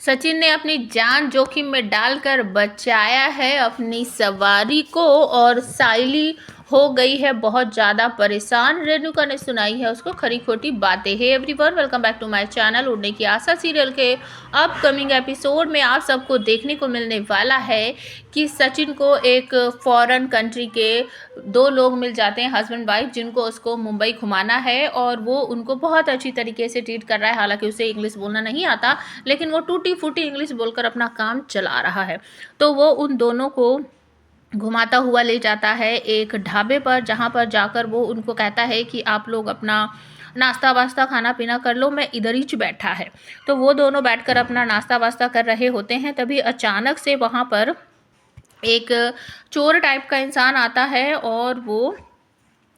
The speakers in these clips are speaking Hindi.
सचिन ने अपनी जान जोखिम में डालकर बचाया है अपनी सवारी को और साइली हो गई है बहुत ज़्यादा परेशान। रेणुका ने सुनाई है उसको खरी खोटी बातें। Hey everyone, welcome back to my channel. उड़ने की आशा सीरियल के अपकमिंग एपिसोड में आप सबको देखने को मिलने वाला है कि सचिन को एक फॉरेन कंट्री के दो लोग मिल जाते हैं, हस्बैंड वाइफ, जिनको उसको मुंबई घुमाना है और वो उनको बहुत अच्छी तरीके से ट्रीट कर रहा है। हालांकि उसे इंग्लिश बोलना नहीं आता, लेकिन वो टूटी फूटी इंग्लिश बोलकर अपना काम चला रहा है। तो वो उन दोनों को घुमाता हुआ ले जाता है एक ढाबे पर, जहाँ पर जाकर वो उनको कहता है कि आप लोग अपना नाश्ता वास्ता खाना पीना कर लो, मैं इधर ही बैठा है। तो वो दोनों बैठकर अपना नाश्ता वास्ता कर रहे होते हैं। तभी अचानक से वहाँ पर एक चोर टाइप का इंसान आता है और वो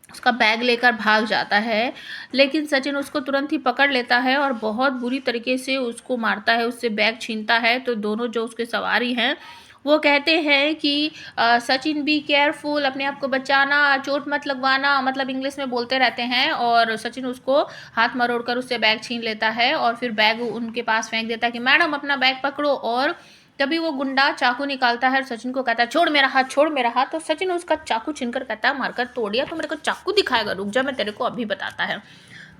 उसका बैग लेकर भाग जाता है। लेकिन सचिन उसको तुरंत ही पकड़ लेता है और बहुत बुरी तरीके से उसको मारता है, उससे बैग छीनता है। तो दोनों जो उसके सवारी हैं वो कहते हैं कि सचिन बी केयरफुल, अपने आप को बचाना, चोट मत लगवाना, मतलब इंग्लिश में बोलते रहते हैं। और सचिन उसको हाथ मरोड़कर उससे बैग छीन लेता है और फिर बैग उनके पास फेंक देता है कि मैडम अपना बैग पकड़ो। और तभी वो गुंडा चाकू निकालता है और सचिन को कहता है छोड़ मेरा हाथ, छोड़ मेरा हाथ। तो सचिन उसका चाकू छीनकर कहता है मारकर तोड़ दिया तो मेरे को चाकू दिखाएगा, रुक जा मैं तेरे को अभी बताता है।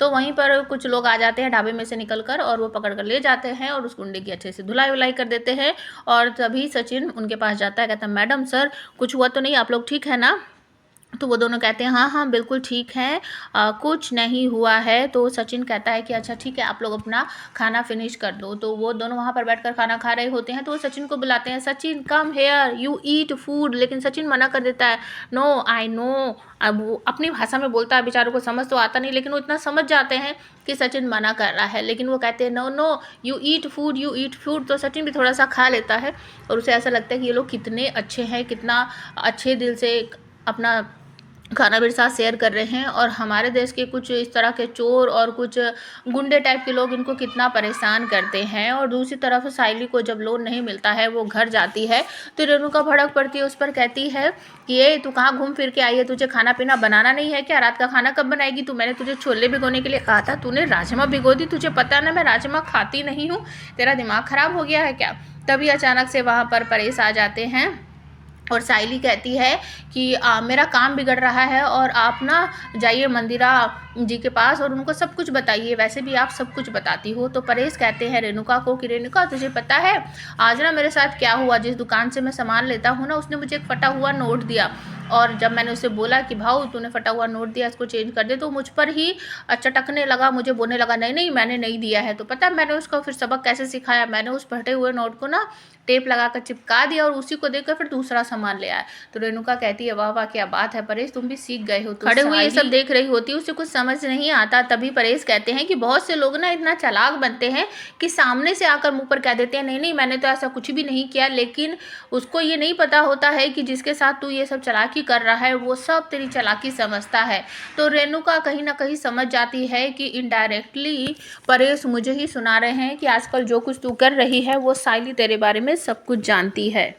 तो वहीं पर कुछ लोग आ जाते हैं ढाबे में से निकलकर और वो पकड़ कर ले जाते हैं और उस गुंडे की अच्छे से धुलाई वुलाई कर देते हैं। और तभी सचिन उनके पास जाता है, कहता है मैडम सर कुछ हुआ तो नहीं, आप लोग ठीक है ना? तो वो दोनों कहते हैं हाँ हाँ बिल्कुल ठीक है, कुछ नहीं हुआ है। तो सचिन कहता है कि अच्छा ठीक है, आप लोग अपना खाना फिनिश कर दो। तो वो दोनों वहाँ पर बैठकर खाना खा रहे होते हैं। तो वो सचिन को बुलाते हैं, Sachin come here you eat food. लेकिन सचिन मना कर देता है, नो आई नो। अब वो अपनी भाषा में बोलता है, बेचारों को समझ तो आता नहीं, लेकिन वो इतना समझ जाते हैं कि सचिन मना कर रहा है। लेकिन वो कहते हैं no no you eat food, you eat food. तो सचिन भी थोड़ा सा खा लेता है और उसे ऐसा लगता है कि ये लोग कितने अच्छे हैं, कितना अच्छे दिल से अपना खाना मेरे साथ शेयर कर रहे हैं। और हमारे देश के कुछ इस तरह के चोर और कुछ गुंडे टाइप के लोग इनको कितना परेशान करते हैं। और दूसरी तरफ साइली को जब लोन नहीं मिलता है, वो घर जाती है तो रेणुका भड़क पड़ती है उस पर, कहती है कि ये तू कहाँ घूम फिर के आई है, तुझे खाना पीना बनाना नहीं है क्या? रात का खाना कब बनाएगी तू? मैंने तुझे छोले भिगोने के लिए कहा था, तूने राजमा भिगो दी। तुझे पता ना मैं राजमा खाती नहीं हूँ, तेरा दिमाग ख़राब हो गया है क्या? तभी अचानक से वहाँ पर परेश आ जाते हैं और साइली कहती है कि मेरा काम बिगड़ रहा है और आप ना जाइए मंदिरा जी के पास और उनको सब कुछ बताइए, वैसे भी आप सब कुछ बताती हो। तो परेश कहते हैं रेणुका को कि रेणुका तुझे पता है आज ना मेरे साथ क्या हुआ? जिस दुकान से मैं सामान लेता हूँ ना, उसने मुझे एक फटा हुआ नोट दिया और जब मैंने उसे बोला कि भाऊ तूने फटा हुआ नोट दिया, इसको चेंज कर दे, तो मुझ पर ही चटकने लगा, मुझे बोलने लगा नहीं नहीं मैंने नहीं दिया है। तो पता है मैंने उसको फिर सबक कैसे सिखाया? मैंने उस फटे हुए नोट को ना टेप लगाकर चिपका दिया और उसी को देखकर फिर दूसरा सामान ले आया। तो रेणुका कहती है वाह वाह क्या बात है परेश, तुम भी सीख गए हो। तो खड़े हुए ये सब देख रही होती है, उसे कुछ समझ नहीं आता। तभी परेश कहते हैं कि बहुत से लोग ना इतना चालाक बनते हैं कि सामने से आकर मुंह पर कह देते हैं नहीं नहीं मैंने तो ऐसा कुछ भी नहीं किया, लेकिन उसको ये नहीं पता होता है कि जिसके साथ तू ये सब चालाकी कर रहा है वो सब तेरी चालाकी समझता है। तो रेणुका कहीं ना कहीं समझ जाती है कि इनडायरेक्टली परेश मुझे ही सुना रहे हैं कि आजकल जो कुछ तू कर रही है वो साइली तेरे बारे में सब कुछ जानती है।